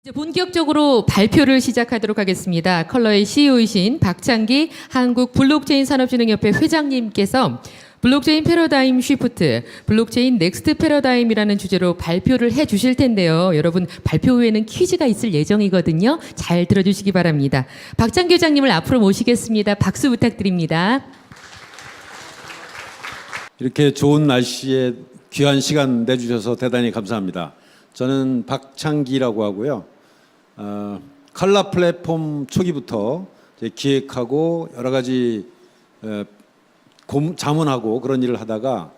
이제 본격적으로 발표를 시작하도록 하겠습니다. 컬러의 CEO이신 박창기 한국 블록체인 산업진흥협회 회장님께서 블록체인 패러다임 쉬프트, 블록체인 넥스트 패러다임이라는 주제로 발표를 해 주실 텐데요. 여러분 발표 후에는 퀴즈가 있을 예정이거든요. 잘 들어주시기 바랍니다. 박창기 회장님을 앞으로 모시겠습니다. 박수 부탁드립니다. 이렇게 좋은 날씨에 귀한 시간 내주셔서 대단히 감사합니다. 저는 박창기라고 하고요. 컬러 플랫폼 초기부터 기획하고 여러 가지 자문하고 그런 일을 하다가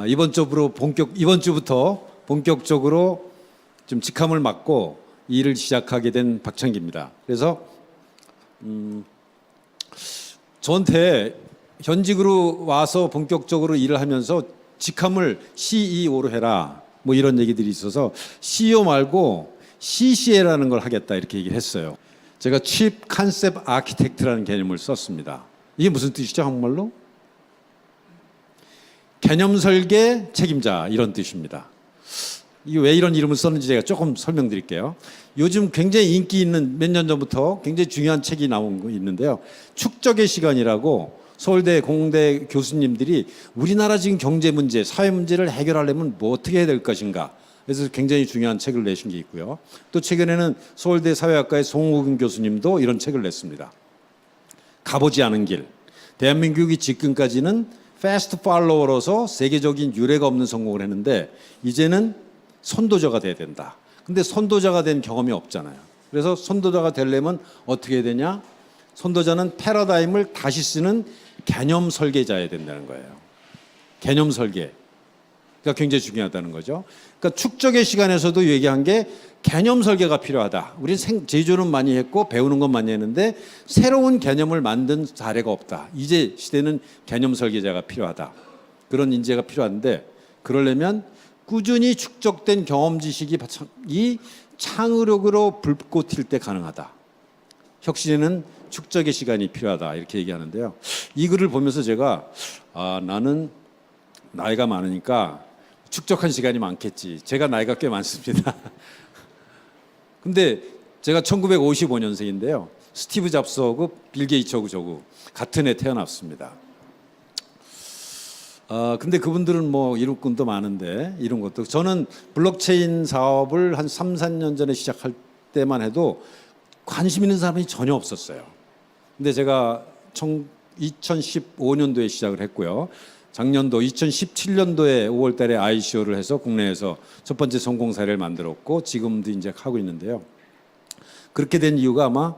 이번 주부터 본격적으로 좀 직함을 맡고 일을 시작하게 된 박창기입니다. 그래서 저한테 현직으로 와서 본격적으로 일을 하면서 직함을 CEO로 해라 뭐 이런 얘기들이 있어서 CEO 말고 CCA라는 걸 하겠다 이렇게 얘기를 했어요. 제가 Chief Concept Architect라는 개념을 썼습니다. 이게 무슨 뜻이죠, 한국말로? 개념 설계 책임자 이런 뜻입니다. 이게 왜 이런 이름을 썼는지 제가 조금 설명드릴게요. 요즘 굉장히 인기 있는 몇 년 전부터 굉장히 중요한 책이 나온 거 있는데요. 축적의 시간이라고 서울대 공대 교수님들이 우리나라 지금 경제 문제, 사회 문제를 해결하려면 뭐 어떻게 해야 될 것인가. 그래서 굉장히 중요한 책을 내신 게 있고요. 또 최근에는 서울대 사회학과의 송호근 교수님도 이런 책을 냈습니다. 가보지 않은 길. 대한민국이 지금까지는 패스트 팔로워로서 세계적인 유례가 없는 성공을 했는데 이제는 선도자가 돼야 된다. 근데 선도자가 된 경험이 없잖아요. 그래서 선도자가 되려면 어떻게 해야 되냐? 선도자는 패러다임을 다시 쓰는 개념 설계자여야 된다는 거예요. 개념 설계. 그러니까 굉장히 중요하다는 거죠. 그러니까 축적의 시간에서도 얘기한 게 개념 설계가 필요하다. 우리는 제조는 많이 했고 배우는 건 많이 했는데 새로운 개념을 만든 사례가 없다. 이제 시대는 개념 설계자가 필요하다. 그런 인재가 필요한데 그러려면 꾸준히 축적된 경험 지식이 창의력으로 불꽃 튈 때 가능하다. 혁신에는 축적의 시간이 필요하다. 이렇게 얘기하는데요. 이 글을 보면서 제가 나는 나이가 많으니까 축적한 시간이 많겠지. 제가 나이가 꽤 많습니다. 근데 제가 1955년생인데요. 스티브 잡스하고 빌 게이츠하고 저고 같은 해 태어났습니다. 근데 그분들은 뭐 이룬 것도 많은데 이런 것도 저는 블록체인 사업을 한 3, 4년 전에 시작할 때만 해도 관심 있는 사람이 전혀 없었어요. 근데 제가 2015년도에 시작을 했고요. 작년도 2017년도에 5월 달에 ICO를 해서 국내에서 첫 번째 성공 사례를 만들었고 지금도 이제 하고 있는데요. 그렇게 된 이유가 아마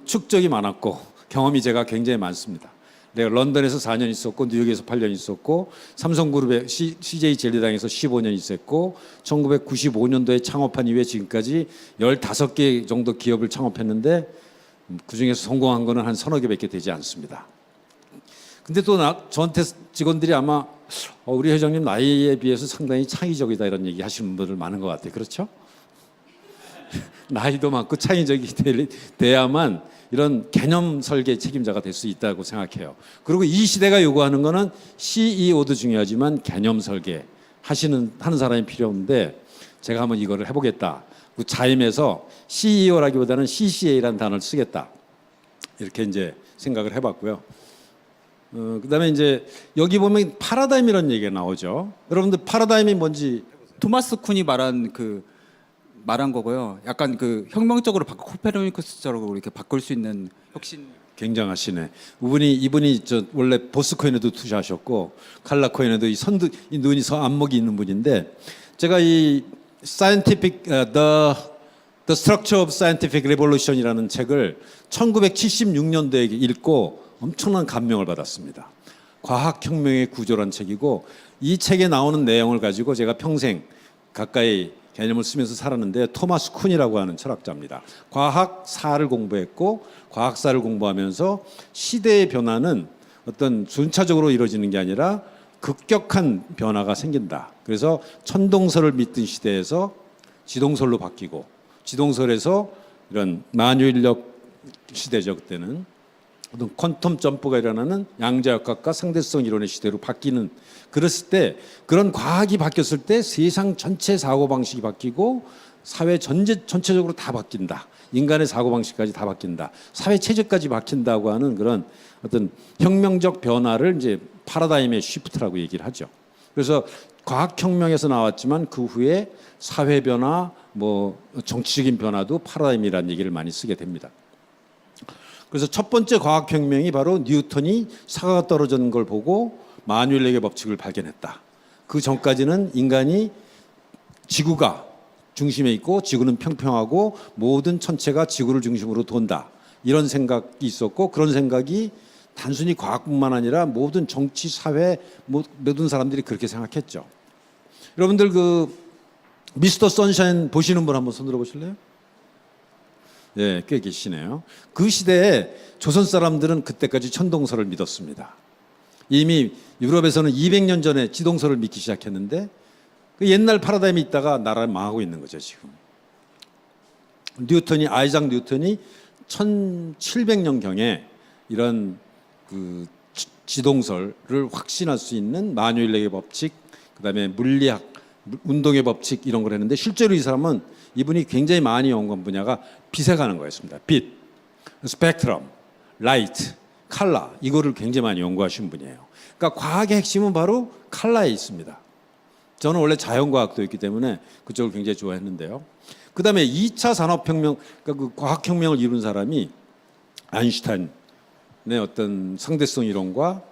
축적이 많았고 경험이 제가 굉장히 많습니다. 내가 런던에서 4년 있었고 뉴욕에서 8년 있었고 삼성그룹의 CJ 젤리당에서 15년 있었고 1995년도에 창업한 이후에 지금까지 15개 정도 기업을 창업했는데 그중에서 성공한 거는 한 서너 개밖에 되지 않습니다. 근데 또 저한테 직원들이 아마 우리 회장님 나이에 비해서 상당히 창의적이다 이런 얘기 하시는 분들 많은 것 같아요. 그렇죠? 나이도 많고 창의적이 돼야만 이런 개념 설계 책임자가 될 수 있다고 생각해요. 그리고 이 시대가 요구하는 거는 CEO도 중요하지만 개념 설계 하는 사람이 필요한데 제가 한번 이거를 해보겠다. 그 자임에서 CEO라기보다는 CCA라는 단어를 쓰겠다. 이렇게 이제 생각을 해봤고요. 그다음에 이제 여기 보면 파라다임이라는 얘기가 나오죠. 여러분들 파라다임이 뭔지 토마스 쿤이 말한 거고요. 약간 그 혁명적으로 코페르니쿠스처럼 이렇게 바꿀 수 있는 혁신. 굉장하시네. 이분이 저 원래 보스코인에도 투자하셨고 칼라코인에도 이 눈이 안목이 있는 분인데 제가 이 scientific the Structure of Scientific Revolution이라는 책을 1976년도에 읽고 엄청난 감명을 받았습니다. 과학혁명의 구조란 책이고 이 책에 나오는 내용을 가지고 제가 평생 가까이 개념을 쓰면서 살았는데 토마스 쿤이라고 하는 철학자입니다. 과학사를 공부했고 과학사를 공부하면서 시대의 변화는 어떤 순차적으로 이루어지는 게 아니라 급격한 변화가 생긴다. 그래서 천동설을 믿던 시대에서 지동설로 바뀌고 지동설에서 이런 만유인력 시대죠. 그때는 어떤 퀀텀 점프가 일어나는 양자역학과 상대성 이론의 시대로 바뀌는 그랬을 때 그런 과학이 바뀌었을 때 세상 전체 사고방식이 바뀌고 사회 전체적으로 다 바뀐다. 인간의 사고방식까지 다 바뀐다. 사회 체제까지 바뀐다고 하는 그런 어떤 혁명적 변화를 이제 파라다임의 쉬프트라고 얘기를 하죠. 그래서 과학혁명에서 나왔지만 그 후에 사회 변화, 뭐 정치적인 변화도 파라다임이라는 얘기를 많이 쓰게 됩니다. 그래서 첫 번째 과학혁명이 바로 뉴턴이 사과가 떨어지는 걸 보고 마뉴엘렉의 법칙을 발견했다. 그 전까지는 인간이 지구가 중심에 있고 지구는 평평하고 모든 천체가 지구를 중심으로 돈다. 이런 생각이 있었고 그런 생각이 단순히 과학뿐만 아니라 모든 정치, 사회, 모든 사람들이 그렇게 생각했죠. 여러분들 그 미스터 선샤인 보시는 분 한번 손 들어 보실래요? 예, 꽤 계시네요. 그 시대에 조선 사람들은 그때까지 천동설을 믿었습니다. 이미 유럽에서는 200년 전에 지동설을 믿기 시작했는데 그 옛날 파라다임이 있다가 나라를 망하고 있는 거죠, 지금. 아이작 뉴턴이 1700년경에 이런 그 지동설을 확신할 수 있는 마뉴엘렉의 법칙, 그다음에 물리학, 운동의 법칙 이런 걸 했는데 실제로 이 사람은 이분이 굉장히 많이 연구한 분야가 빛에 가는 거였습니다. 빛, 스펙트럼, 라이트, 칼라 이거를 굉장히 많이 연구하신 분이에요. 그러니까 과학의 핵심은 바로 칼라에 있습니다. 저는 원래 자연과학도 있기 때문에 그쪽을 굉장히 좋아했는데요. 그다음에 2차 산업혁명, 그러니까 그 과학혁명을 이룬 사람이 아인슈타인의 어떤 상대성 이론과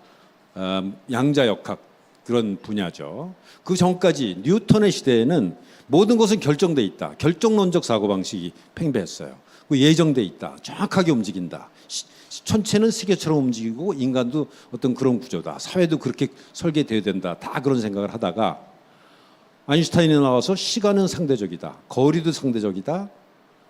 양자역학 그런 분야죠. 그 전까지 뉴턴의 시대에는 모든 것은 결정돼 있다. 결정론적 사고방식이 팽배했어요. 예정돼 있다. 정확하게 움직인다. 천체는 세계처럼 움직이고 인간도 어떤 그런 구조다. 사회도 그렇게 설계돼야 된다. 다 그런 생각을 하다가 아인슈타인이 나와서 시간은 상대적이다. 거리도 상대적이다.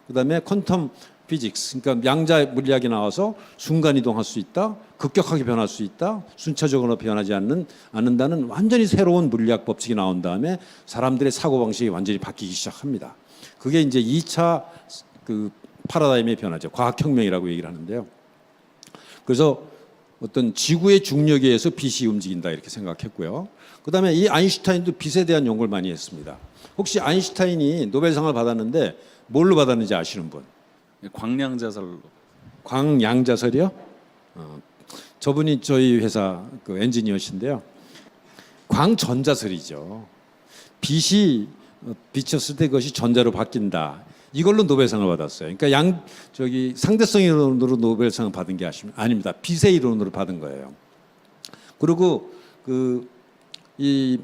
그다음에 퀀텀 피직스, 그러니까 양자 물리학이 나와서 순간 이동할 수 있다. 급격하게 변할 수 있다. 순차적으로 변하지 않는다는 완전히 새로운 물리학 법칙이 나온 다음에 사람들의 사고방식이 완전히 바뀌기 시작합니다. 그게 이제 2차 그 파라다임의 변화죠. 과학혁명이라고 얘기를 하는데요. 그래서 어떤 지구의 중력에 의해서 빛이 움직인다 이렇게 생각했고요. 그다음에 이 아인슈타인도 빛에 대한 연구를 많이 했습니다. 혹시 아인슈타인이 노벨상을 받았는데 뭘로 받았는지 아시는 분? 광량자설로. 광양자설이요? 저분이 저희 회사 그 엔지니어신데요. 광전자설이죠. 빛이 비쳤을 때 그것이 전자로 바뀐다. 이걸로 노벨상을 받았어요. 그러니까 상대성 이론으로 노벨상을 받은 게 아닙니다. 빛의 이론으로 받은 거예요. 그리고 이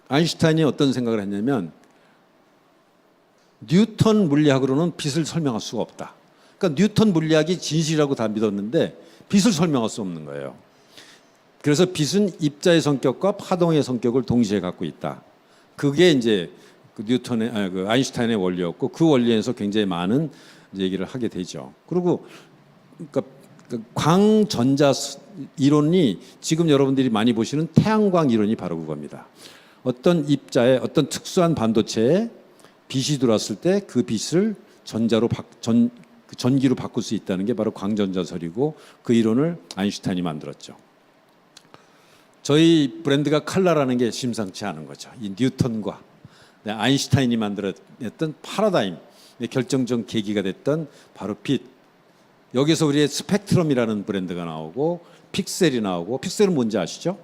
아인슈타인이 어떤 생각을 했냐면 뉴턴 물리학으로는 빛을 설명할 수가 없다. 그러니까 뉴턴 물리학이 진실이라고 다 믿었는데 빛을 설명할 수 없는 거예요. 그래서 빛은 입자의 성격과 파동의 성격을 동시에 갖고 있다. 그게 이제 그 아인슈타인의 원리였고 그 원리에서 굉장히 많은 얘기를 하게 되죠. 그리고 그러니까 광전자 이론이 지금 여러분들이 많이 보시는 태양광 이론이 바로 그겁니다. 어떤 입자에 어떤 특수한 반도체에 빛이 들어왔을 때 그 빛을 전기로 바꿀 수 있다는 게 바로 광전자설이고 그 이론을 아인슈타인이 만들었죠. 저희 브랜드가 칼라라는 게 심상치 않은 거죠. 이 뉴턴과 아인슈타인이 만들었던 파라다임의 결정적 계기가 됐던 바로 빛. 여기서 우리의 스펙트럼이라는 브랜드가 나오고 픽셀이 나오고 픽셀은 뭔지 아시죠?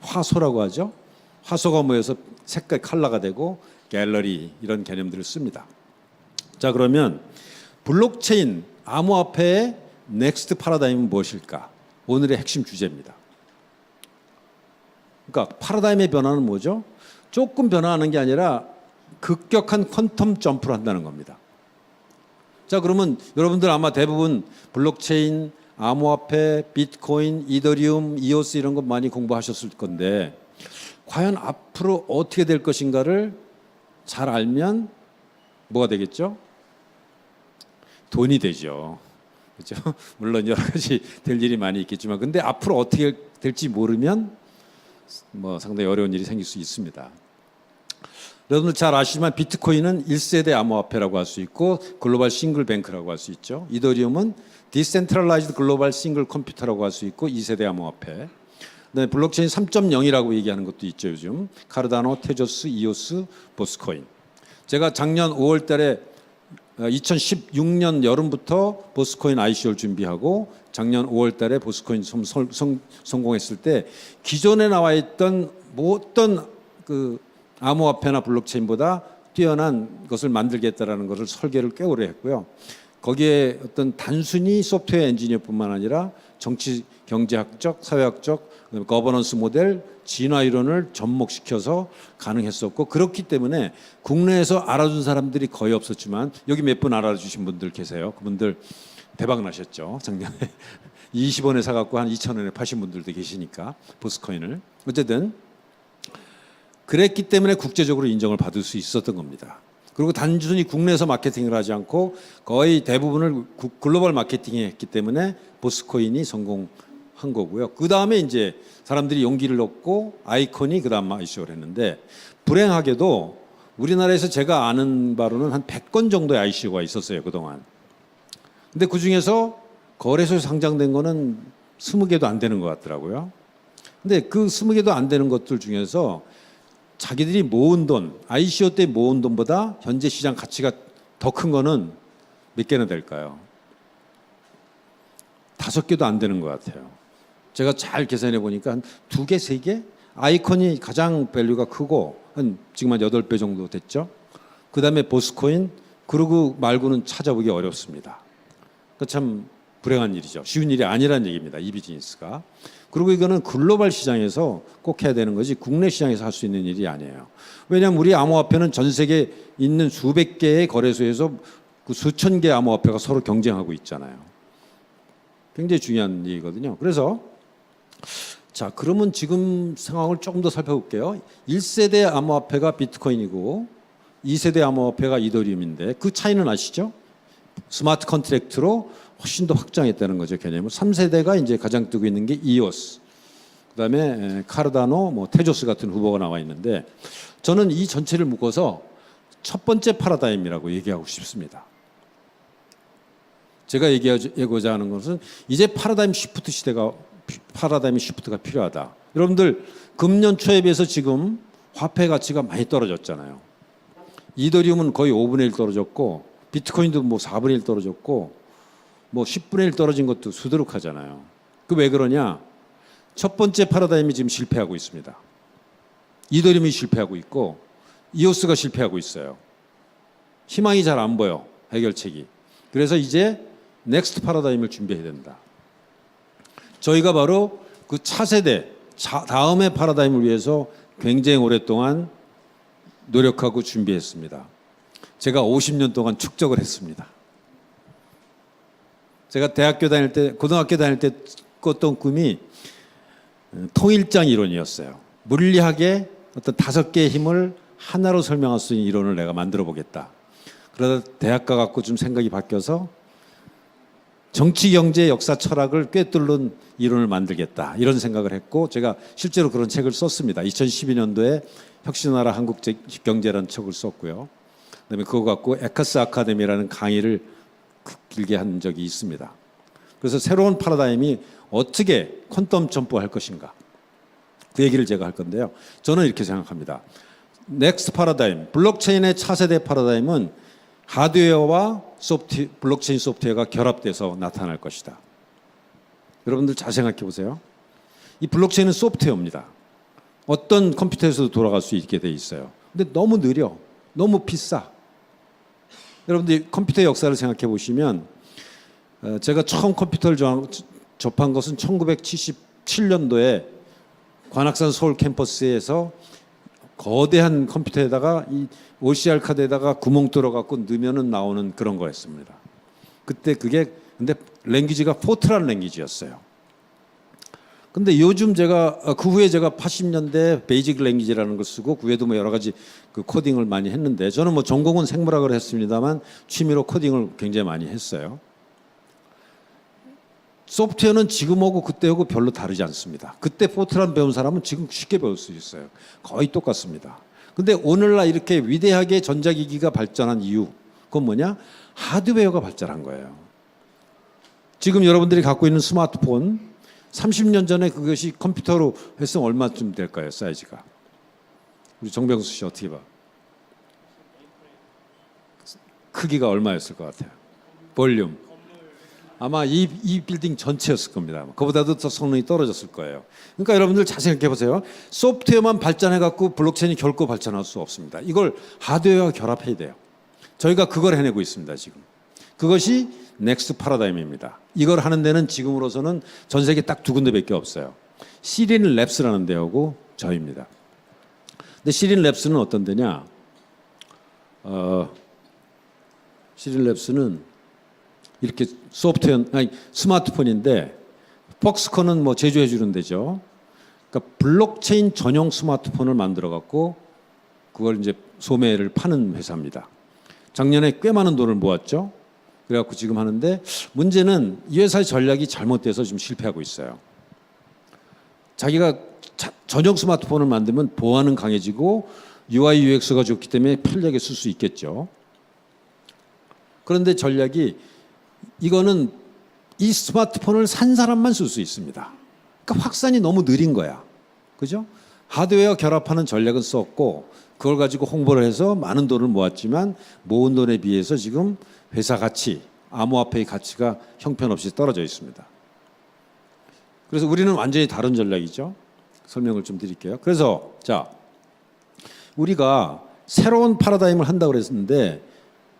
화소라고 하죠. 화소가 모여서 색깔 컬러가 되고 갤러리 이런 개념들을 씁니다. 자, 그러면 블록체인 암호화폐의 넥스트 파라다임은 무엇일까? 오늘의 핵심 주제입니다. 그러니까 파라다임의 변화는 뭐죠? 조금 변화하는 게 아니라 급격한 퀀텀 점프를 한다는 겁니다. 자, 그러면 여러분들 아마 대부분 블록체인, 암호화폐, 비트코인, 이더리움, 이오스 이런 거 많이 공부하셨을 건데 과연 앞으로 어떻게 될 것인가를 잘 알면 뭐가 되겠죠? 돈이 되죠. 그렇죠? 물론 여러 가지 될 일이 많이 있겠지만 근데 앞으로 어떻게 될지 모르면 상당히 어려운 일이 생길 수 있습니다. 여러분들 잘 아시지만 비트코인은 1세대 암호화폐라고 할 수 있고 글로벌 싱글 뱅크라고 할 수 있죠. 이더리움은 디센트럴라이즈드 글로벌 싱글 컴퓨터라고 할 수 있고 2세대 암호화폐. 그다음에 블록체인 3.0이라고 얘기하는 것도 있죠. 요즘 카르다노, 테조스, 이오스, 보스코인. 제가 작년 5월 달에 2016년 여름부터 보스코인 ICO를 준비하고 작년 5월 달에 보스코인 성공했을 때 기존에 나와 있던 어떤 그 암호화폐나 블록체인보다 뛰어난 것을 만들겠다라는 것을 설계를 꽤 오래 했고요. 거기에 어떤 단순히 소프트웨어 엔지니어뿐만 아니라 정치, 경제학적, 사회학적, 거버넌스 모델, 진화 이론을 접목시켜서 가능했었고 그렇기 때문에 국내에서 알아준 사람들이 거의 없었지만 여기 몇 분 알아주신 분들 계세요. 그분들 대박 나셨죠. 작년에 20원에 사갖고 한 2,000원에 파신 분들도 계시니까 보스코인을. 어쨌든 그랬기 때문에 국제적으로 인정을 받을 수 있었던 겁니다. 그리고 단순히 국내에서 마케팅을 하지 않고 거의 대부분을 글로벌 마케팅에 했기 때문에 보스코인이 성공한 거고요. 그 다음에 이제 사람들이 용기를 얻고 아이콘이 그 다음 ICO를 했는데 불행하게도 우리나라에서 제가 아는 바로는 한 100건 정도의 ICO가 있었어요, 그동안. 근데 그 중에서 거래소에 상장된 거는 20개도 안 되는 것 같더라고요. 근데 그 20개도 안 되는 것들 중에서 자기들이 모은 돈, ICO 때 모은 돈보다 현재 시장 가치가 더 큰 거는 몇 개나 될까요? 5개도 안 되는 것 같아요. 제가 잘 계산해 보니까 한 2개, 3개? 아이콘이 가장 밸류가 크고 지금 한 8배 정도 됐죠. 그 다음에 보스코인, 그러고 말고는 찾아보기 어렵습니다. 그 참 불행한 일이죠. 쉬운 일이 아니란 얘기입니다. 이 비즈니스가. 그리고 이거는 글로벌 시장에서 꼭 해야 되는 거지 국내 시장에서 할 수 있는 일이 아니에요. 왜냐하면 우리 암호화폐는 전 세계에 있는 수백 개의 거래소에서 그 수천 개의 암호화폐가 서로 경쟁하고 있잖아요. 굉장히 중요한 얘기거든요. 그래서 자, 그러면 지금 상황을 조금 더 살펴볼게요. 1세대 암호화폐가 비트코인이고 2세대 암호화폐가 이더리움인데 그 차이는 아시죠? 스마트 컨트랙트로 훨씬 더 확장했다는 거죠, 개념을. 3세대가 이제 가장 뜨고 있는 게 이오스, 그다음에 카르다노, 뭐 테조스 같은 후보가 나와 있는데 저는 이 전체를 묶어서 첫 번째 파라다임이라고 얘기하고 싶습니다. 제가 얘기하고자 하는 것은 이제 파라다임 시프트가 필요하다. 여러분들 금년 초에 비해서 지금 화폐 가치가 많이 떨어졌잖아요. 이더리움은 거의 5분의 1 떨어졌고 비트코인도 뭐 4분의 1 떨어졌고 뭐 10분의 1 떨어진 것도 수두룩하잖아요. 그 왜 그러냐? 첫 번째 파라다임이 지금 실패하고 있습니다. 이더리움이 실패하고 있고 이오스가 실패하고 있어요. 희망이 잘 안 보여, 해결책이. 그래서 이제 넥스트 파라다임을 준비해야 된다. 저희가 바로 그 차세대, 다음의 파라다임을 위해서 굉장히 오랫동안 노력하고 준비했습니다. 제가 50년 동안 축적을 했습니다. 제가 대학교 다닐 때, 고등학교 다닐 때 꿨던 꿈이 통일장 이론이었어요. 물리학의 어떤 5개의 힘을 하나로 설명할 수 있는 이론을 내가 만들어 보겠다. 그러다 대학 가갖고 좀 생각이 바뀌어서 정치, 경제, 역사, 철학을 꿰뚫는 이론을 만들겠다. 이런 생각을 했고 제가 실제로 그런 책을 썼습니다. 2012년도에 혁신하라 한국 경제라는 책을 썼고요. 그다음에 그거 갖고 에카스 아카데미라는 강의를 길게 한 적이 있습니다. 그래서 새로운 파라다임이 어떻게 퀀텀 점프할 것인가, 그 얘기를 제가 할 건데요. 저는 이렇게 생각합니다. 넥스트 파라다임, 블록체인의 차세대 파라다임은 하드웨어와 블록체인 소프트웨어가 결합돼서 나타날 것이다. 여러분들 잘 생각해 보세요. 이 블록체인은 소프트웨어입니다. 어떤 컴퓨터에서도 돌아갈 수 있게 돼 있어요. 근데 너무 느려, 너무 비싸. 여러분들 컴퓨터 역사를 생각해 보시면 제가 처음 컴퓨터를 접한 것은 1977년도에 관악산 서울 캠퍼스에서 거대한 컴퓨터에다가 이 OCR 카드에다가 구멍 뚫어갖고 넣으면은 나오는 그런 거였습니다. 그때 그게 근데 랭귀지가 포트란 랭귀지였어요. 근데 요즘 제가 그 후에 제가 80년대 베이직 랭귀지라는 걸 쓰고 그 후에도 뭐 여러 가지 그 코딩을 많이 했는데 저는 뭐 전공은 생물학을 했습니다만 취미로 코딩을 굉장히 많이 했어요. 소프트웨어는 지금하고 그때하고 별로 다르지 않습니다. 그때 포트란 배운 사람은 지금 쉽게 배울 수 있어요. 거의 똑같습니다. 근데 오늘날 이렇게 위대하게 전자기기가 발전한 이유, 그건 뭐냐? 하드웨어가 발전한 거예요. 지금 여러분들이 갖고 있는 스마트폰 30년 전에 그것이 컴퓨터로 했으면 얼마쯤 될까요? 사이즈가. 우리 정병수 씨 어떻게 봐? 크기가 얼마였을 것 같아요? 볼륨. 아마 이 빌딩 전체였을 겁니다. 그보다도 더 성능이 떨어졌을 거예요. 그러니까 여러분들 잘 생각해 보세요. 소프트웨어만 발전해 갖고 블록체인이 결코 발전할 수 없습니다. 이걸 하드웨어와 결합해야 돼요. 저희가 그걸 해내고 있습니다, 지금. 그것이 넥스트 파라다임입니다. 이걸 하는 데는 지금으로서는 전 세계 딱 두 군데밖에 없어요. 시린 랩스라는 데하고 저희입니다. 근데 시린 랩스는 어떤 데냐? 시린 랩스는 이렇게 소프트웨어, 아니 스마트폰인데 퍽스콘은 뭐 제조해 주는 데죠. 그러니까 블록체인 전용 스마트폰을 만들어 갖고 그걸 이제 소매를 파는 회사입니다. 작년에 꽤 많은 돈을 모았죠. 그래갖고 지금 하는데 문제는 이 회사의 전략이 잘못돼서 지금 실패하고 있어요. 자기가 전용 스마트폰을 만들면 보안은 강해지고 UI, UX가 좋기 때문에 편리하게 쓸 수 있겠죠. 그런데 전략이 이거는 이 스마트폰을 산 사람만 쓸 수 있습니다. 그러니까 확산이 너무 느린 거야. 그죠? 하드웨어 결합하는 전략은 썼고 그걸 가지고 홍보를 해서 많은 돈을 모았지만 모은 돈에 비해서 지금 회사 가치, 암호화폐의 가치가 형편없이 떨어져 있습니다. 그래서 우리는 완전히 다른 전략이죠. 설명을 좀 드릴게요. 그래서 자, 우리가 새로운 파라다임을 한다고 그랬는데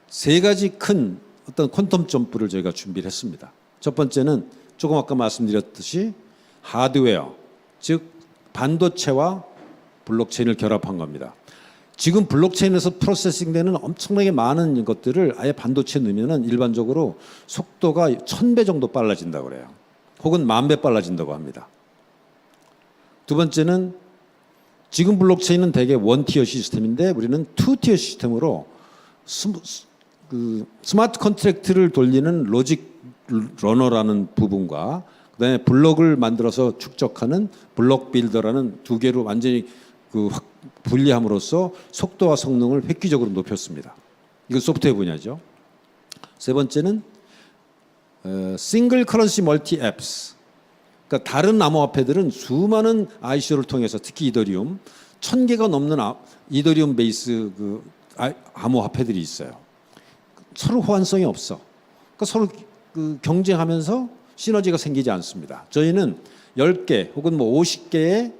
세 가지 큰 어떤 퀀텀 점프를 저희가 준비를 했습니다. 첫 번째는 조금 아까 말씀드렸듯이 하드웨어, 즉 반도체와 블록체인을 결합한 겁니다. 지금 블록체인에서 프로세싱되는 엄청나게 많은 것들을 아예 반도체에 넣으면 일반적으로 속도가 1000배 정도 빨라진다고 그래요. 혹은 10,000배 빨라진다고 합니다. 두 번째는 지금 블록체인은 대개 원티어 시스템인데 우리는 투티어 시스템으로 스마트 컨트랙트를 돌리는 로직 러너라는 부분과 그다음에 블록을 만들어서 축적하는 블록 빌더라는 두 개로 완전히 분리함으로써 속도와 성능을 획기적으로 높였습니다. 이건 소프트웨어 분야죠. 세 번째는 싱글 커런시 멀티 앱스. 그러니까 다른 암호화폐들은 수많은 ICO를 통해서 특히 이더리움 1000개가 넘는 이더리움 베이스 암호화폐들이 있어요. 서로 호환성이 없어. 그러니까 서로 경쟁하면서 시너지가 생기지 않습니다. 저희는 10개 혹은 뭐 50개의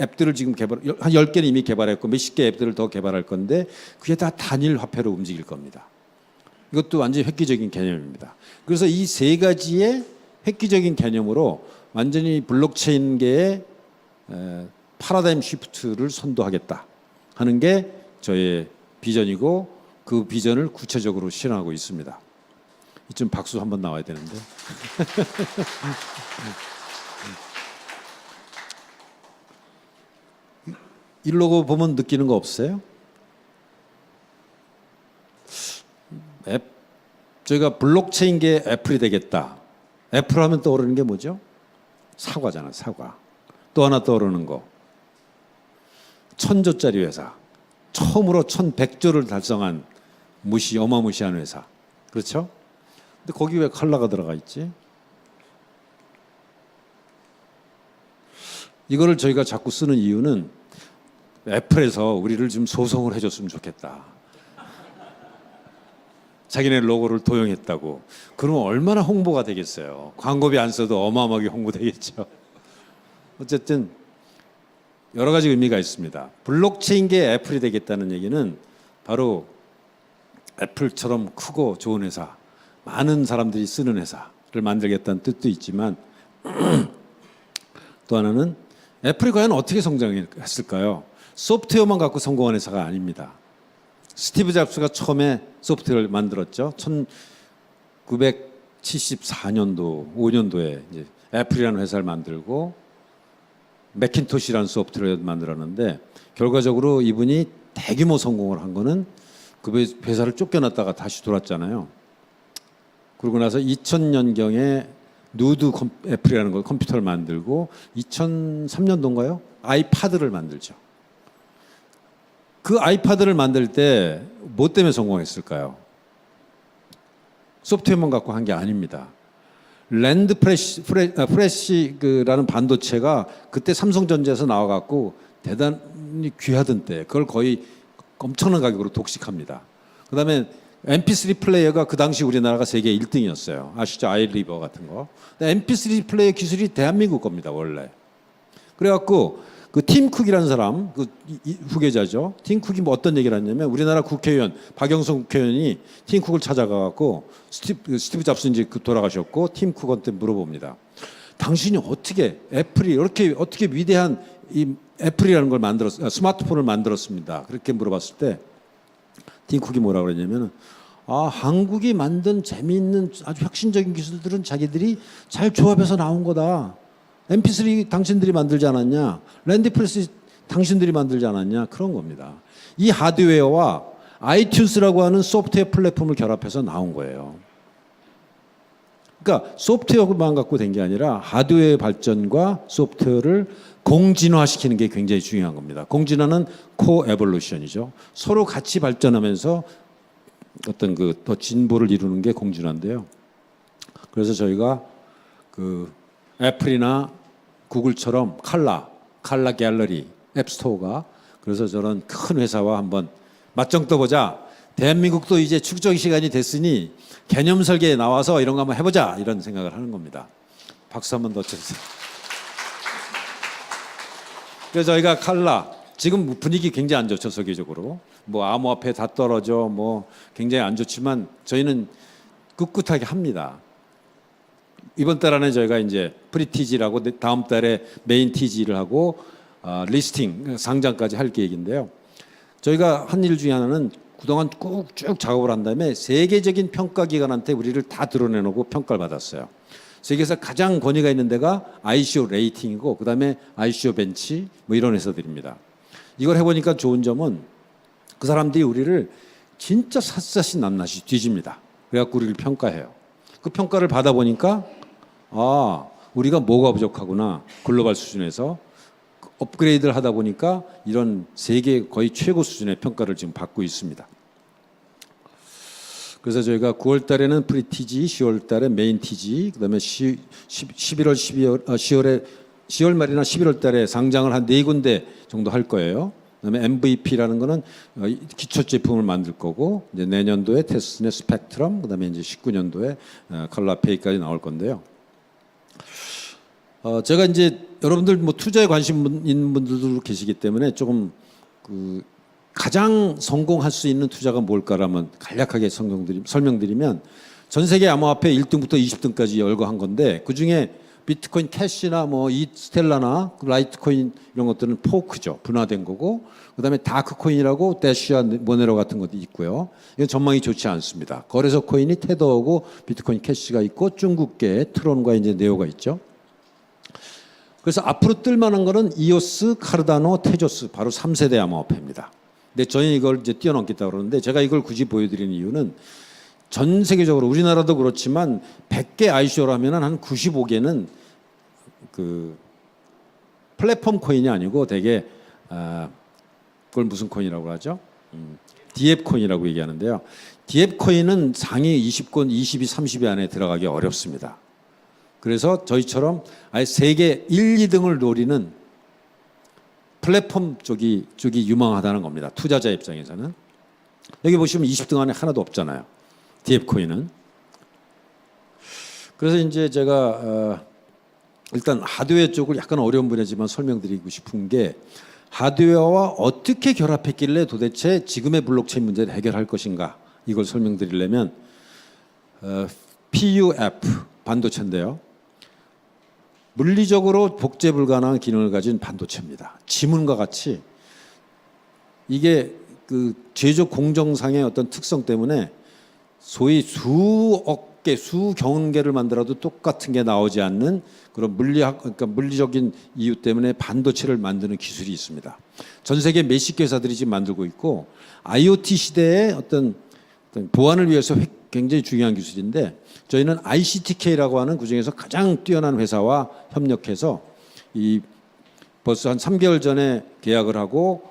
앱들을 지금 한 10개는 이미 개발했고 몇십 개 앱들을 더 개발할 건데 그게 다 단일 화폐로 움직일 겁니다. 이것도 완전히 획기적인 개념입니다. 그래서 이 세 가지의 획기적인 개념으로 완전히 블록체인계의 파라다임 시프트를 선도하겠다 하는 게 저의 비전이고 그 비전을 구체적으로 실현하고 있습니다. 이쯤 박수 한번 나와야 되는데. 이러고 보면 느끼는 거 없어요? 저희가 블록체인계 애플이 되겠다. 애플 하면 떠오르는 게 뭐죠? 사과잖아, 사과. 또 하나 떠오르는 거. 1000조짜리 회사. 처음으로 1100조를 달성한 어마무시한 회사. 그렇죠? 근데 거기 왜 칼라가 들어가 있지? 이거를 저희가 자꾸 쓰는 이유는 애플에서 우리를 좀 소송을 해줬으면 좋겠다. 자기네 로고를 도용했다고. 그러면 얼마나 홍보가 되겠어요. 광고비 안 써도 어마어마하게 홍보되겠죠. 어쨌든 여러 가지 의미가 있습니다. 블록체인계 애플이 되겠다는 얘기는 바로 애플처럼 크고 좋은 회사, 많은 사람들이 쓰는 회사를 만들겠다는 뜻도 있지만 또 하나는 애플이 과연 어떻게 성장했을까요? 소프트웨어만 갖고 성공한 회사가 아닙니다. 스티브 잡스가 처음에 소프트웨어를 만들었죠. 1974년도, 5년도에 이제 애플이라는 회사를 만들고 매킨토시라는 소프트웨어를 만들었는데 결과적으로 이분이 대규모 성공을 한 거는 그 회사를 쫓겨났다가 다시 돌았잖아요. 그러고 나서 2000년경에 누드 애플이라는 걸 컴퓨터를 만들고 2003년도인가요? 아이파드를 만들죠. 그 아이파드를 만들 때 뭐 때문에 성공했을까요? 소프트웨어만 갖고 한 게 아닙니다. 랜드 프레시라는 반도체가 그때 삼성전자에서 나와갖고 대단히 귀하던 때 그걸 거의 엄청난 가격으로 독식합니다. 그다음에 MP3 플레이어가 그 당시 우리나라가 세계 1등이었어요. 아시죠? 아이리버 같은 거. 근데 MP3 플레이어 기술이 대한민국 겁니다, 원래. 그래갖고 그 팀 쿡이라는 사람, 후계자죠. 팀 쿡이 뭐 어떤 얘기를 했냐면 우리나라 국회의원 박영선 국회의원이 팀 쿡을 찾아가갖고 스티브 잡스 이제 돌아가셨고 팀 쿡한테 물어봅니다. 당신이 어떻게 애플이 이렇게 어떻게 위대한 이 애플이라는 걸 스마트폰을 만들었습니다. 그렇게 물어봤을 때 팀 쿡이 뭐라고 그랬냐면은 한국이 만든 재미있는 아주 혁신적인 기술들은 자기들이 잘 조합해서 나온 거다. MP3 당신들이 만들지 않았냐? 랜디프레스 당신들이 만들지 않았냐? 그런 겁니다. 이 하드웨어와 아이튠스라고 하는 소프트웨어 플랫폼을 결합해서 나온 거예요. 그러니까 소프트웨어만 갖고 된 게 아니라 하드웨어 발전과 소프트웨어를 공진화시키는 게 굉장히 중요한 겁니다. 공진화는 코에볼루션이죠. 서로 같이 발전하면서 어떤 그 더 진보를 이루는 게 공진화인데요. 그래서 저희가 그 애플이나 구글처럼 칼라 갤러리, 앱스토어가 그래서 저런 큰 회사와 한번 맞짱 떠보자. 대한민국도 이제 축적 시간이 됐으니 개념 설계에 나와서 이런 거 한번 해보자 이런 생각을 하는 겁니다. 박수 한번 더 쳐주세요. 그래서 저희가 칼라 지금 분위기 굉장히 안 좋죠, 세계적으로. 뭐 암호화폐 다 떨어져 뭐 굉장히 안 좋지만 저희는 꿋꿋하게 합니다. 이번 달 안에 저희가 이제 프리티지라고 다음 달에 메인 티지를 하고 리스팅 상장까지 할 계획인데요. 저희가 한 일 중에 하나는 그동안 꾹 쭉 작업을 한 다음에 세계적인 평가 기관한테 우리를 다 드러내놓고 평가를 받았어요. 세계에서 가장 권위가 있는 데가 ICO 레이팅이고 그다음에 ICO 벤치 뭐 이런 회사들입니다. 이걸 해보니까 좋은 점은 그 사람들이 우리를 진짜 샅샅이 낱낱이 뒤집니다. 그래갖고 우리를 평가해요. 그 평가를 받아보니까 우리가 뭐가 부족하구나. 글로벌 수준에서 업그레이드를 하다 보니까 이런 세계 거의 최고 수준의 평가를 지금 받고 있습니다. 그래서 저희가 9월 달에는 프리티지, 10월 달에 메인 티지, 그다음에 10월 말이나 11월 달에 상장을 한 4군데 정도 할 거예요. 그다음에 MVP라는 거는 기초 제품을 만들 거고 이제 내년도에 테스트넷 스펙트럼, 그다음에 이제 19년도에 컬러페이까지 나올 건데요. 제가 이제 여러분들 뭐 투자에 관심 있는 분들도 계시기 때문에 조금 그 가장 성공할 수 있는 투자가 뭘까라면 간략하게 설명드리면 전 세계 암호화폐 1등부터 20등까지 열거한 건데 그 중에 비트코인 캐시나 뭐 스텔라나 라이트코인 이런 것들은 포크죠. 분화된 거고 그다음에 다크코인이라고 대시와 모네로 같은 것도 있고요. 이건 전망이 좋지 않습니다. 거래소 코인이 테더하고 비트코인 캐시가 있고 중국계 트론과 이제 네오가 있죠. 그래서 앞으로 뜰 만한 거는 이오스, 카르다노, 테조스 바로 3세대 암호화폐입니다. 근데 저희는 이걸 이제 뛰어넘겠다고 그러는데 제가 이걸 굳이 보여드리는 이유는 전 세계적으로 우리나라도 그렇지만 100개 ICO라면 한 95개는 그 플랫폼 코인이 아니고 되게 그걸 무슨 코인이라고 하죠? DF 코인이라고 얘기하는데요. DF 코인은 상위 20권 20위 30위 안에 들어가기 어렵습니다. 그래서 저희처럼 아예 세계 1, 2등을 노리는 플랫폼 쪽이 유망하다는 겁니다. 투자자 입장에서는. 여기 보시면 20등 안에 하나도 없잖아요. DF코인은. 그래서 이제 제가 일단 하드웨어 쪽을 약간 어려운 분야지만 설명드리고 싶은 게 하드웨어와 어떻게 결합했길래 도대체 지금의 블록체인 문제를 해결할 것인가 이걸 설명드리려면 PUF 반도체인데요. 물리적으로 복제 불가능한 기능을 가진 반도체입니다. 지문과 같이 이게 그 제조 공정상의 어떤 특성 때문에 소위 수억 개, 수경운 개를 만들어도 똑같은 게 나오지 않는 그런 그러니까 물리적인 이유 때문에 반도체를 만드는 기술이 있습니다. 전 세계 몇십 개 회사들이 지금 만들고 있고 IoT 시대의 어떤 보안을 위해서 굉장히 중요한 기술인데 저희는 ICTK라고 하는 그중에서 가장 뛰어난 회사와 협력해서 벌써 한 3개월 전에 계약을 하고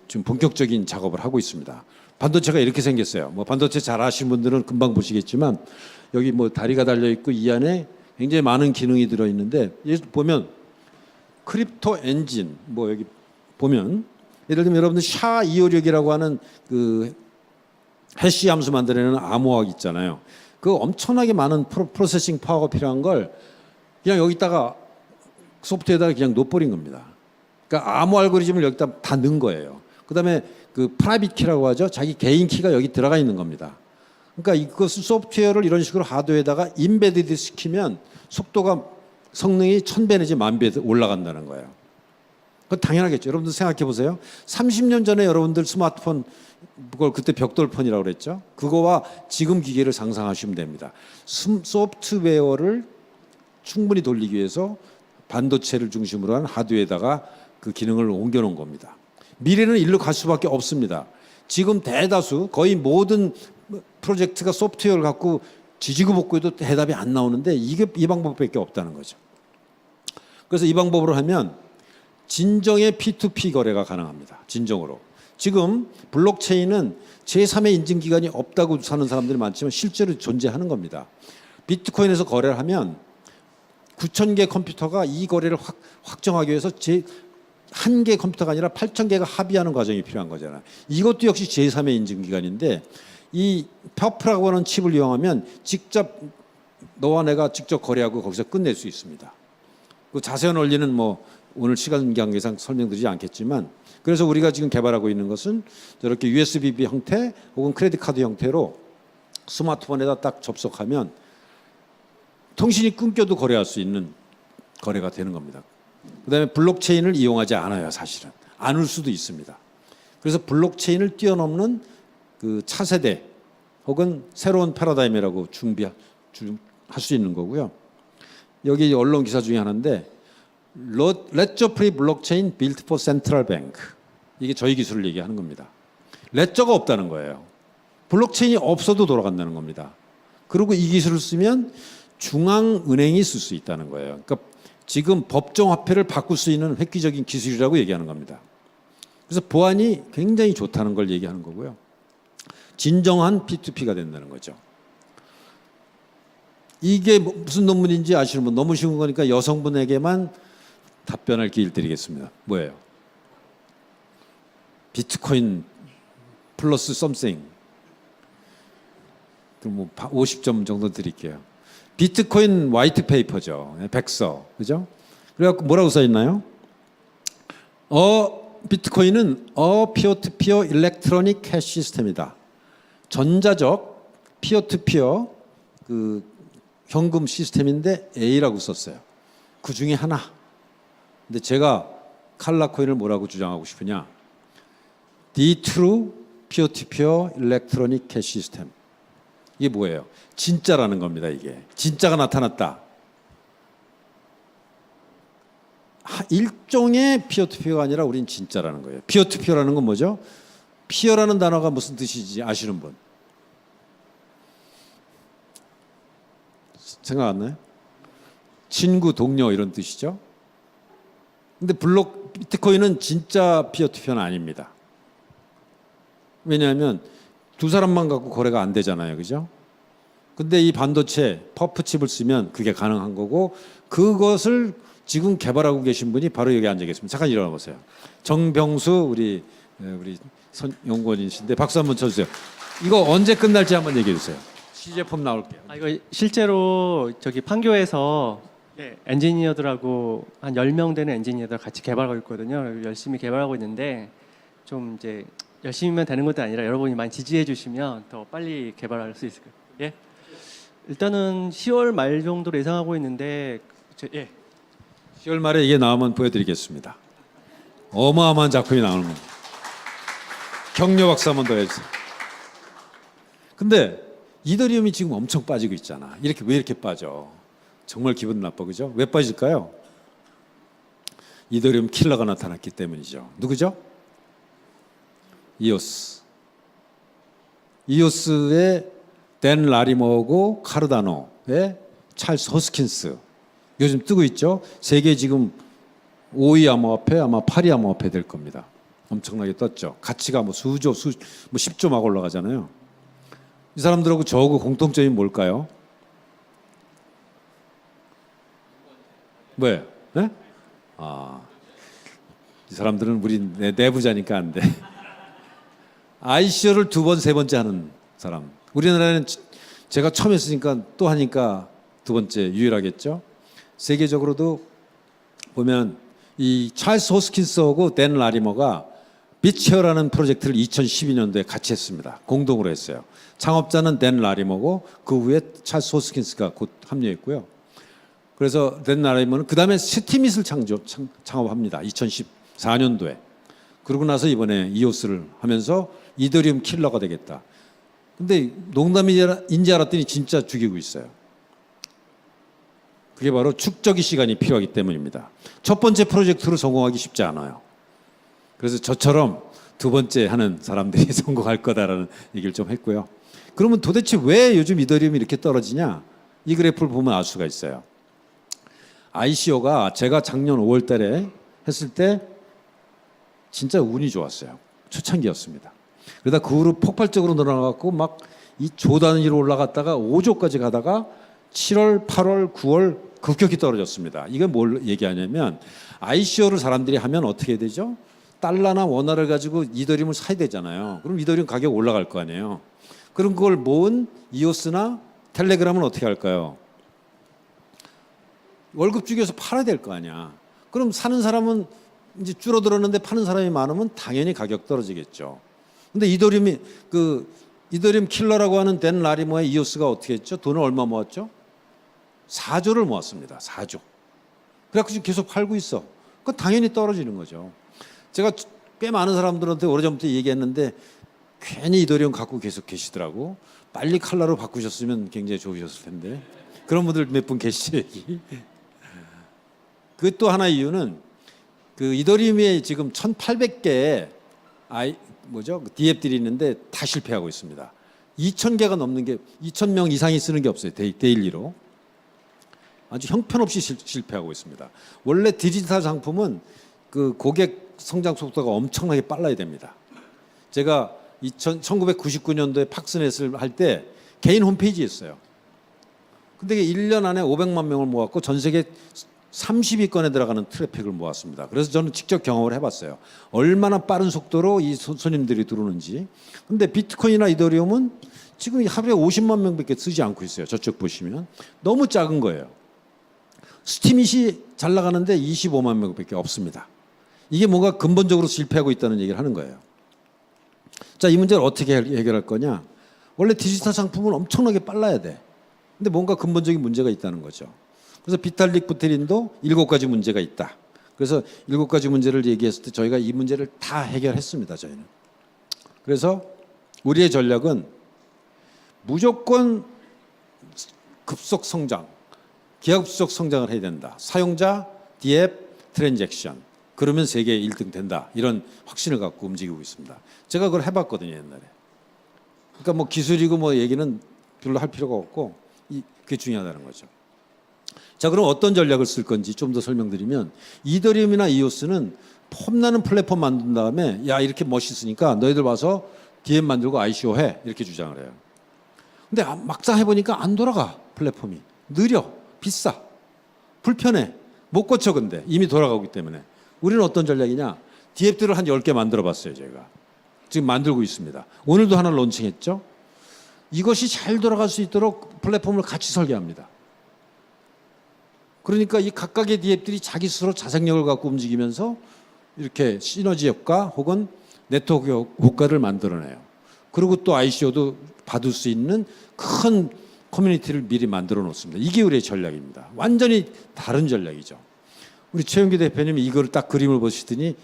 지금 본격적인 작업을 하고 있습니다. 반도체가 이렇게 생겼어요. 뭐 반도체 잘 아시는 분들은 금방 보시겠지만 여기 뭐 다리가 달려 있고 이 안에 굉장히 많은 기능이 들어 있는데 여기 보면 크립토 엔진 뭐 여기 보면 예를 들면 여러분들 샤256이라고 하는 그 해시 함수 만들어내는 암호학 있잖아요. 그 엄청나게 많은 프로세싱 파워가 필요한 걸 그냥 여기다가 소프트웨어에다가 그냥 놓버린 겁니다. 그러니까 암호 알고리즘을 여기다 다 넣은 거예요. 그다음에 그 프라이빗 키라고 하죠. 자기 개인 키가 여기 들어가 있는 겁니다. 그러니까 이것을 소프트웨어를 이런 식으로 하드웨어에다가 인베디드 시키면 속도가 성능이 1000배 내지 10,000배 올라간다는 거예요. 그건 당연하겠죠. 여러분들 생각해 보세요. 30년 전에 여러분들 스마트폰 그걸 그때 벽돌폰이라고 그랬죠. 그거와 지금 기계를 상상하시면 됩니다. 소프트웨어를 충분히 돌리기 위해서 반도체를 중심으로 한 하드웨어에다가 그 기능을 옮겨놓은 겁니다. 미래는 일로 갈 수밖에 없습니다. 지금 대다수 거의 모든 프로젝트가 소프트웨어를 갖고 지지고 볶고해도 해답이 안 나오는데 이게 이 방법밖에 없다는 거죠. 그래서 이 방법으로 하면 진정의 P2P 거래가 가능합니다. 진정으로. 지금 블록체인은 제3의 인증기관이 없다고 사는 사람들이 많지만 실제로 존재하는 겁니다. 비트코인에서 거래를 하면 9,000개 컴퓨터가 이 거래를 확정하기 위해서 한 개 컴퓨터가 아니라 8,000개가 합의하는 과정이 필요한 거잖아요. 이것도 역시 제3의 인증기관인데 이 퍼프라고 하는 칩을 이용하면 직접 너와 내가 직접 거래하고 거기서 끝낼 수 있습니다. 그 자세한 원리는 뭐 오늘 시간 관계상 설명드리지 않겠지만 그래서 우리가 지금 개발하고 있는 것은 저렇게 USB 형태 혹은 크레딧 카드 형태로 스마트폰에다 딱 접속하면 통신이 끊겨도 거래할 수 있는 거래가 되는 겁니다. 그다음에 블록체인을 이용하지 않아요. 사실은 않을 수도 있습니다. 그래서 블록체인을 뛰어넘는 그 차세대 혹은 새로운 패러다임이라고 준비할 수 있는 거고요. 여기 언론 기사 중에 하나인데 레저 프리 블록체인 빌트 포 센트럴 뱅크 이게 저희 기술을 얘기하는 겁니다. 레저가 없다는 거예요. 블록체인이 없어도 돌아간다는 겁니다. 그리고 이 기술을 쓰면 중앙은행이 쓸 수 있다는 거예요. 그러니까 지금 법정화폐를 바꿀 수 있는 획기적인 기술이라고 얘기하는 겁니다. 그래서 보안이 굉장히 좋다는 걸 얘기하는 거고요. 진정한 P2P가 된다는 거죠. 이게 무슨 논문인지 아시는 분 너무 쉬운 거니까 여성분에게만 답변할 기회를 드리겠습니다. 뭐예요? 비트코인 플러스 썸씽. 그럼 뭐 50점 정도 드릴게요. 비트코인 화이트 페이퍼죠. 백서. 그죠? 그래갖고 뭐라고 써 있나요? 비트코인은 피어-투-피어 일렉트로닉 캐시 시스템이다. 전자적 피어-투-피어 그 현금 시스템인데 A라고 썼어요. 그 중에 하나. 근데 제가 칼라코인을 뭐라고 주장하고 싶으냐? The true peer-to-peer electronic cash system. 이게 뭐예요? 진짜라는 겁니다. 이게 진짜가 나타났다. 일종의 피어투피어가 아니라 우린 진짜라는 거예요. 피어투피어라는 건 뭐죠? 피어라는 단어가 무슨 뜻인지 아시는 분? 생각 안 나요? 친구, 동료 이런 뜻이죠. 근데 비트코인은 진짜 피어투피어는 아닙니다. 왜냐하면 두 사람만 갖고 거래가 안 되잖아요. 그죠? 근데 이 반도체 퍼프칩을 쓰면 그게 가능한 거고 그것을 지금 개발하고 계신 분이 바로 여기 앉아 계십니다. 잠깐 일어나 보세요. 정병수 우리 연구원이신데 박수 한번 쳐주세요. 이거 언제 끝날지 한번 얘기해 주세요. 시제품 나올게요. 이거 실제로 저기 판교에서 엔지니어들하고 한 10명 되는 엔지니어들 같이 개발하고 있거든요. 열심히 개발하고 있는데 좀 이제 열심히만 되는 것도 아니라 여러분이 많이 지지해 주시면 더 빨리 개발할 수 있을 거예요. 예. 일단은 10월 말 정도로 예상하고 있는데 10월 말에 이게 나오면 보여드리겠습니다. 어마어마한 작품이 나오는 겁니다. 격려 박수 한번 더 해주세요. 근데 이더리움이 지금 엄청 빠지고 있잖아. 왜 이렇게 빠져? 정말 기분 나빠, 그죠? 왜 빠질까요? 이더리움 킬러가 나타났기 때문이죠. 누구죠? 이오스의 댄 라리머하고 카르다노의 찰스 허스킨스 요즘 뜨고 있죠. 세계 지금 5위 암호화폐 아마 8위 암호화폐 될 겁니다. 엄청나게 떴죠. 가치가 뭐 수조, 뭐 10조 막 올라가잖아요. 이 사람들하고 저하고 공통점이 뭘까요? 뭐예요? 네? 이 사람들은 우리 내부자니까 안 돼. ICO를 2번, 3번째 하는 사람. 우리나라는 제가 처음 했으니까 또 하니까 두 번째 유일하겠죠. 세계적으로도 보면 이 찰스 호스킨스하고 댄 라리머가 빛체어라는 프로젝트를 2012년도에 같이 했습니다. 공동으로 했어요. 창업자는 댄 라리머고 그 후에 찰스 호스킨스가 곧 합류했고요. 그래서 댄 라리머는 그 다음에 스티밋을 창업합니다. 2014년도에. 그러고 나서 이번에 이오스를 하면서 이더리움 킬러가 되겠다. 근데 농담인지 알았더니 진짜 죽이고 있어요. 그게 바로 축적이 시간이 필요하기 때문입니다. 첫 번째 프로젝트로 성공하기 쉽지 않아요. 그래서 저처럼 두 번째 하는 사람들이 성공할 거다라는 얘기를 좀 했고요. 그러면 도대체 왜 요즘 이더리움이 이렇게 떨어지냐? 이 그래프를 보면 알 수가 있어요. ICO가 제가 작년 5월 달에 했을 때 진짜 운이 좋았어요. 초창기였습니다. 그러다 그 후로 폭발적으로 늘어나갖고 막 이 조 단위로 올라갔다가 5조까지 가다가 7월, 8월, 9월 급격히 떨어졌습니다. 이게 뭘 얘기하냐면 ICO를 사람들이 하면 어떻게 되죠? 달러나 원화를 가지고 이더리움을 사야 되잖아요. 그럼 이더리움 가격 올라갈 거 아니에요. 그럼 그걸 모은 이오스나 텔레그램은 어떻게 할까요? 월급 주기해서 팔아야 될 거 아니야. 그럼 사는 사람은 이제 줄어들었는데 파는 사람이 많으면 당연히 가격 떨어지겠죠. 근데 이더리움 킬러라고 하는 댄 라리머의 이오스가 어떻게 했죠? 돈을 얼마 모았죠? 4조를 모았습니다. 4조. 그래갖고 지금 계속 팔고 있어. 그건 당연히 떨어지는 거죠. 제가 꽤 많은 사람들한테 오래전부터 얘기했는데 괜히 이더리움 갖고 계속 계시더라고. 빨리 칼라로 바꾸셨으면 굉장히 좋으셨을 텐데. 그런 분들 몇 분 계시죠, 여기. 그 또 하나 이유는 그 이더리움에 지금 1,800개의 DApp들이 있는데 다 실패하고 있습니다. 2,000개가 넘는 게 2,000명 이상이 쓰는 게 없어요. 데일리로. 아주 형편없이 실패하고 있습니다. 원래 디지털 상품은 그 고객 성장 속도가 엄청나게 빨라야 됩니다. 제가 1999년도에 팍스넷을 할 때 개인 홈페이지였어요. 근데 1년 안에 500만 명을 모았고 전 세계 30위권에 들어가는 트래픽을 모았습니다. 그래서 저는 직접 경험을 해봤어요. 얼마나 빠른 속도로 이 손님들이 들어오는지. 근데 비트코인이나 이더리움은 지금 하루에 50만 명밖에 쓰지 않고 있어요. 저쪽 보시면. 너무 작은 거예요. 스티밋이 잘 나가는데 25만 명밖에 없습니다. 이게 뭔가 근본적으로 실패하고 있다는 얘기를 하는 거예요. 자, 이 문제를 어떻게 해결할 거냐? 원래 디지털 상품은 엄청나게 빨라야 돼. 근데 뭔가 근본적인 문제가 있다는 거죠. 그래서 비탈릭 부테린도 7가지 문제가 있다. 그래서 7가지 문제를 얘기했을 때 저희가 이 문제를 다 해결했습니다. 저희는. 그래서 우리의 전략은 무조건 급속 성장, 기하급수적 성장을 해야 된다. 사용자, 디앱, 트랜잭션. 그러면 세계 1등 된다. 이런 확신을 갖고 움직이고 있습니다. 제가 그걸 해봤거든요, 옛날에. 그러니까 뭐 기술이고 뭐 얘기는 별로 할 필요가 없고 그게 중요하다는 거죠. 자, 그럼 어떤 전략을 쓸 건지 좀 더 설명드리면 이더리움이나 이오스는 폼나는 플랫폼 만든 다음에 야, 이렇게 멋있으니까 너희들 와서 DM 만들고 ICO 해. 이렇게 주장을 해요. 근데 막상 해보니까 안 돌아가. 플랫폼이. 느려. 비싸. 불편해. 못 고쳐 근데. 이미 돌아가기 때문에. 우리는 어떤 전략이냐. DApp들을 한 10개 만들어 봤어요. 제가. 지금 만들고 있습니다. 오늘도 하나 론칭했죠. 이것이 잘 돌아갈 수 있도록 플랫폼을 같이 설계합니다. 그러니까 이 각각의 DApp들이 자기 스스로 자생력을 갖고 움직이면서 이렇게 시너지 효과 혹은 네트워크 효과를 만들어내요. 그리고 또 ICO도 받을 수 있는 큰 커뮤니티를 미리 만들어 놓습니다. 이게 우리의 전략입니다. 완전히 다른 전략이죠. 우리 최영기 대표님이 이걸 딱 그림을 보시더니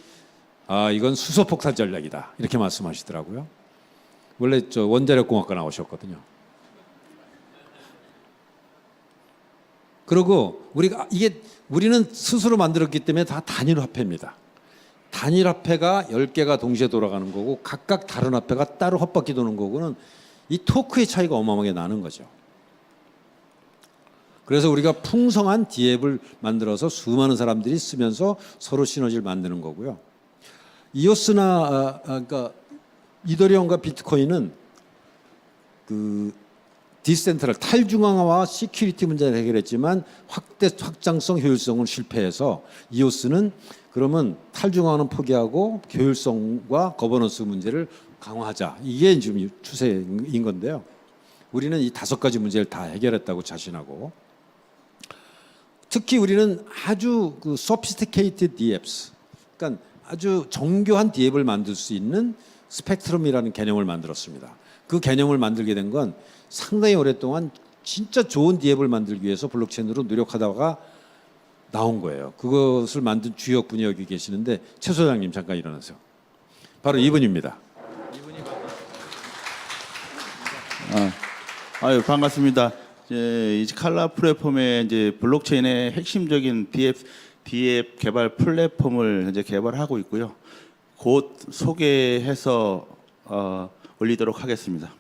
아, 이건 수소폭탄 전략이다. 이렇게 말씀하시더라고요. 원래 저 원자력공학과 나오셨거든요. 그리고 우리는 스스로 만들었기 때문에 다 단일 화폐입니다. 단일 화폐가 10개가 동시에 돌아가는 거고 각각 다른 화폐가 따로 헛바퀴 도는 거고는 이 토크의 차이가 어마어마하게 나는 거죠. 그래서 우리가 풍성한 DApp을 만들어서 수많은 사람들이 쓰면서 서로 시너지를 만드는 거고요. 이오스나 그러니까 이더리움과 비트코인은 그 디센트럴 탈중앙화와 시큐리티 문제를 해결했지만 확장성, 효율성을 실패해서 이오스는 그러면 탈중앙화는 포기하고 효율성과 거버넌스 문제를 강화하자. 이게 지금 추세인 건데요. 우리는 이 5가지 문제를 다 해결했다고 자신하고, 특히 우리는 아주 그 sophisticated DFs, 그러니까 아주 정교한 DF를 만들 수 있는 스펙트럼이라는 개념을 만들었습니다. 그 개념을 만들게 된 건 상당히 오랫동안 진짜 좋은 DF를 만들기 위해서 블록체인으로 노력하다가 나온 거예요. 그것을 만든 주역분이 여기 계시는데 최 소장님 잠깐 일어나세요. 바로 이분입니다. 아유 반갑습니다. 이제 칼라 플랫폼의 이제 블록체인의 핵심적인 DF 개발 플랫폼을 이제 개발하고 있고요. 곧 소개해서 올리도록 하겠습니다.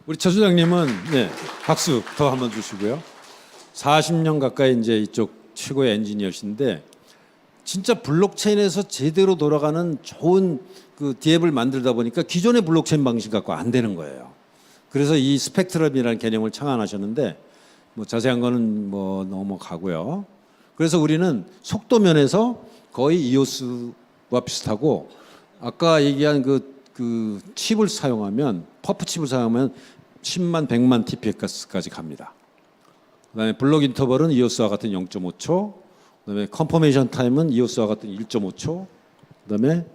우리 최 소장님은 네, 박수 더 한번 주시고요. 40년 가까이 이제 이쪽 최고의 엔지니어신데 진짜 블록체인에서 제대로 돌아가는 좋은 그 DF를 만들다 보니까 기존의 블록체인 방식 갖고 안 되는 거예요. 그래서 이 스펙트럼이라는 개념을 창안하셨는데 뭐 자세한 거는 뭐 넘어가고요. 그래서 우리는 속도 면에서 거의 EOS와 비슷하고 아까 얘기한 그 칩을 사용하면 퍼프 칩을 사용하면 10만 100만 TPS까지 갑니다. 그다음에 블록 인터벌은 EOS와 같은 0.5초, 그다음에 컨퍼메이션 타임은 EOS와 같은 1.5초, 그다음에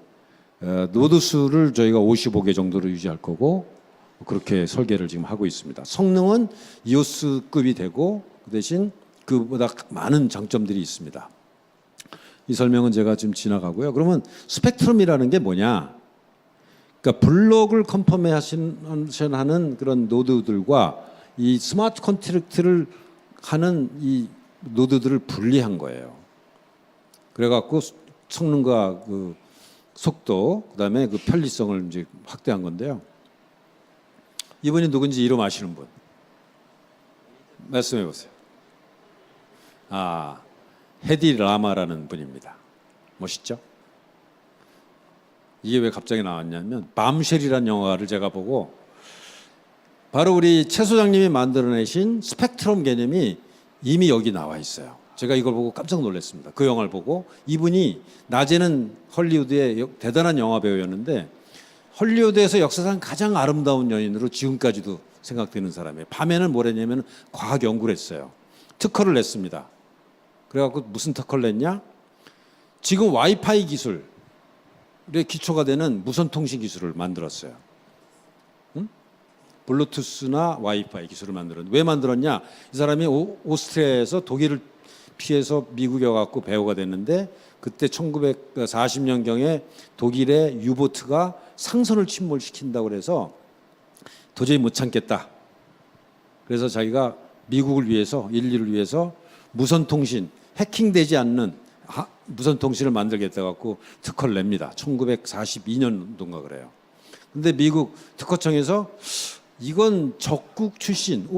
노드 수를 저희가 55개 정도로 유지할 거고 그렇게 설계를 지금 하고 있습니다. 성능은 EOS급이 되고 그 대신 그보다 많은 장점들이 있습니다. 이 설명은 제가 지금 지나가고요. 그러면 스펙트럼이라는 게 뭐냐? 그러니까 블록을 컨퍼메이션하는 그런 노드들과 이 스마트 컨트랙트를 하는 이 노드들을 분리한 거예요. 그래갖고 성능과 그 속도, 그다음에 그 편리성을 이제 확대한 건데요. 이분이 누군지 이름 아시는 분? 말씀해 보세요. 헤디 라마라는 분입니다. 멋있죠? 이게 왜 갑자기 나왔냐면 밤쉘이라는 영화를 제가 보고 바로 우리 최 소장님이 만들어내신 스펙트럼 개념이 이미 여기 나와 있어요. 제가 이걸 보고 깜짝 놀랐습니다. 그 영화를 보고 이분이 낮에는 헐리우드의 대단한 영화 배우였는데 헐리우드에서 역사상 가장 아름다운 연인으로 지금까지도 생각되는 사람이에요. 밤에는 뭘 했냐면 과학 연구를 했어요. 특허를 냈습니다. 그래갖고 무슨 특허를 냈냐? 지금 와이파이 기술의 기초가 되는 무선통신 기술을 만들었어요. 블루투스나 와이파이 기술을 만들었는데 왜 만들었냐? 이 사람이 오스트리아에서 독일을 피해서 미국에 와갖고 배우가 됐는데 그때 1940년경에 독일의 유보트가 상선을 침몰시킨다고 그래서 도저히 못 참겠다. 그래서 자기가 미국을 위해서 인류를 위해서 무선통신 해킹되지 않는 무선통신을 만들겠다 갖고 특허를 냅니다. 1942년도인가 그래요. 근데 미국 특허청에서 이건 적국 출신,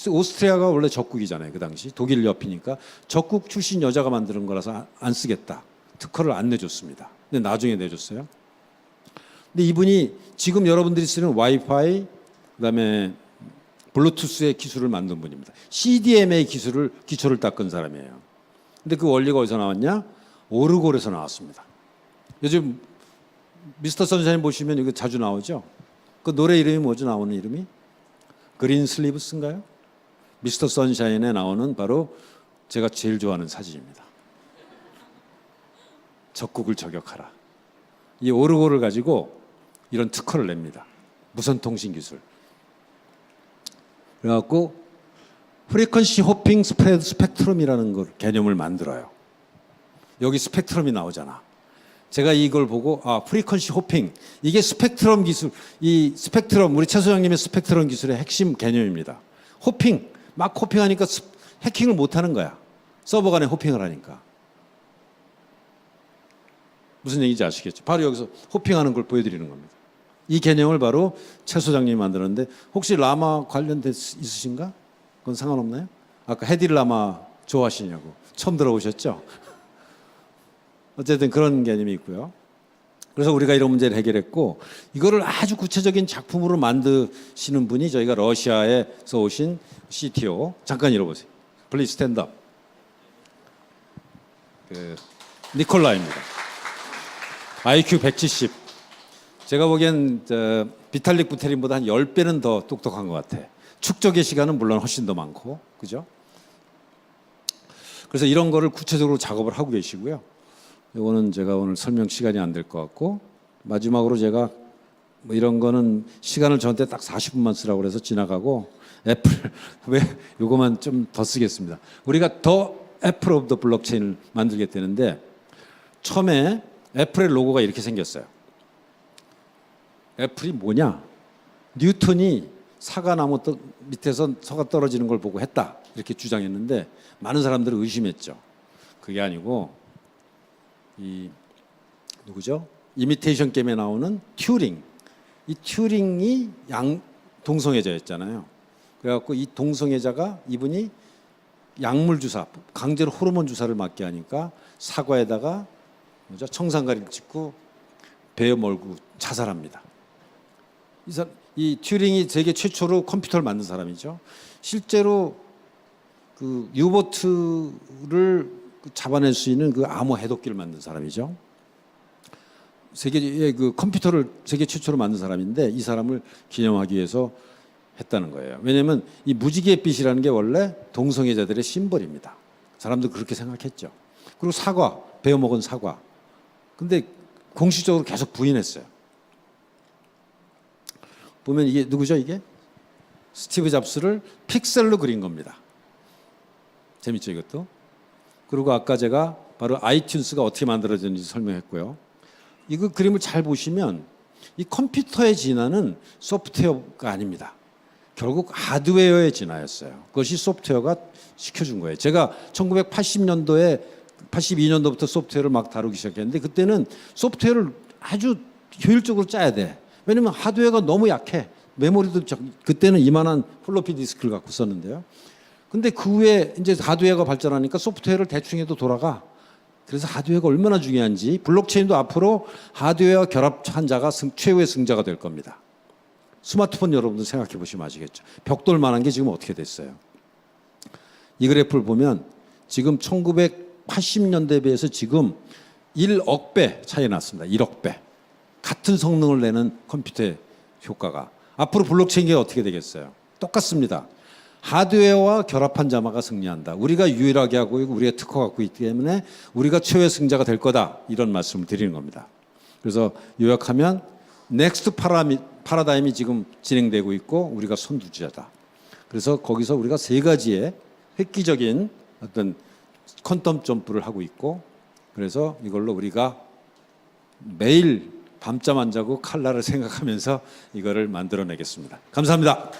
오스트리아가 원래 적국이잖아요. 그 당시 독일 옆이니까 적국 출신 여자가 만드는 거라서 안 쓰겠다. 특허를 안 내줬습니다. 근데 나중에 내줬어요. 근데 이분이 지금 여러분들이 쓰는 와이파이, 그다음에 블루투스의 기술을 만든 분입니다. CDMA 기초를 닦은 사람이에요. 근데 그 원리가 어디서 나왔냐? 오르골에서 나왔습니다. 요즘 미스터 선샤인 보시면 이거 자주 나오죠? 그 노래 이름이 뭐죠? 나오는 이름이? 그린 슬리브스인가요? 미스터 선샤인에 나오는 바로 제가 제일 좋아하는 사진입니다. 적국을 저격하라. 이 오르골을 가지고 이런 특허를 냅니다. 무선통신 기술. 그래갖고 프리퀀시 호핑 스프레드 스펙트럼이라는 걸 개념을 만들어요. 여기 스펙트럼이 나오잖아. 제가 이걸 보고 프리퀀시 호핑 이게 스펙트럼 기술, 이 스펙트럼 우리 최 소장님의 스펙트럼 기술의 핵심 개념입니다. 호핑 막 호핑하니까 해킹을 못 하는 거야. 서버 간에 호핑을 하니까. 무슨 얘기인지 아시겠죠? 바로 여기서 호핑하는 걸 보여드리는 겁니다. 이 개념을 바로 최 소장님이 만들었는데 혹시 라마 관련된 있으신가? 그건 상관없나요? 아까 헤디 라마 좋아하시냐고 처음 들어보셨죠? 어쨌든 그런 개념이 있고요. 그래서 우리가 이런 문제를 해결했고 이거를 아주 구체적인 작품으로 만드시는 분이 저희가 러시아에서 오신 CTO 잠깐 읽어보세요. Please stand up. 니콜라입니다. IQ 170. 제가 보기엔 비탈릭 부테린보다 한 10배는 더 똑똑한 것 같아. 축적의 시간은 물론 훨씬 더 많고, 그죠? 그래서 이런 거를 구체적으로 작업을 하고 계시고요. 이거는 제가 오늘 설명 시간이 안 될 것 같고, 마지막으로 제가 뭐 이런 거는 시간을 저한테 딱 40분만 쓰라고 그래서 지나가고, 애플 왜 요거만 좀 더 쓰겠습니다. 우리가 더 애플 오브 더 블록체인을 만들겠다는데, 처음에 애플의 로고가 이렇게 생겼어요. 애플이 뭐냐? 뉴턴이 사과나무 밑에서 서가 떨어지는 걸 보고 했다, 이렇게 주장했는데 많은 사람들이 의심했죠. 그게 아니고 이 누구죠? 이미테이션 게임에 나오는 튜링. 이 튜링이 동성애자였잖아요. 그래갖고 이 동성애자가 이분이 약물 주사, 강제로 호르몬 주사를 맞게 하니까 사과에다가 뭐죠? 청산가리를 찍고 베어 몰고 자살합니다. 이 튜링이 세계 최초로 컴퓨터를 만든 사람이죠. 실제로 그 유보트를 잡아낼 수 있는 그 암호 해독기를 만든 사람이죠. 세계의 그 컴퓨터를 세계 최초로 만든 사람인데 이 사람을 기념하기 위해서 했다는 거예요. 왜냐하면 이 무지개의 빛이라는 게 원래 동성애자들의 심벌입니다. 사람들 그렇게 생각했죠. 그리고 사과, 베어 먹은 사과. 근데 공식적으로 계속 부인했어요. 보면 이게 누구죠, 이게? 스티브 잡스를 픽셀로 그린 겁니다. 재밌죠, 이것도? 그리고 아까 제가 바로 아이튠스가 어떻게 만들어졌는지 설명했고요. 이거 그림을 잘 보시면 이 컴퓨터의 진화는 소프트웨어가 아닙니다. 결국 하드웨어의 진화였어요. 그것이 소프트웨어가 시켜준 거예요. 제가 1980년도에 82년도부터 소프트웨어를 막 다루기 시작했는데 그때는 소프트웨어를 아주 효율적으로 짜야 돼. 왜냐면 하드웨어가 너무 약해. 메모리도 그때는 이만한 플로피 디스크를 갖고 썼는데요. 근데 그 후에 이제 하드웨어가 발전하니까 소프트웨어를 대충 해도 돌아가. 그래서 하드웨어가 얼마나 중요한지 블록체인도 앞으로 하드웨어 결합한 자가 최후의 승자가 될 겁니다. 스마트폰 여러분들 생각해 보시면 아시겠죠. 벽돌 만한 게 지금 어떻게 됐어요. 이 그래프를 보면 지금 1980년대에 비해서 지금 1억 배 차이 났습니다. 1억 배. 같은 성능을 내는 컴퓨터의 효과가. 앞으로 블록체인이 어떻게 되겠어요? 똑같습니다. 하드웨어와 결합한 자마가 승리한다. 우리가 유일하게 하고 있고 우리가 특허 갖고 있기 때문에 우리가 최후의 승자가 될 거다. 이런 말씀을 드리는 겁니다. 그래서 요약하면 넥스트 파라다임이 지금 진행되고 있고 우리가 선두주자다. 그래서 거기서 우리가 세 가지의 획기적인 어떤 퀀텀 점프를 하고 있고 그래서 이걸로 우리가 매일 밤잠 안 자고 칼라를 생각하면서 이거를 만들어내겠습니다. 감사합니다.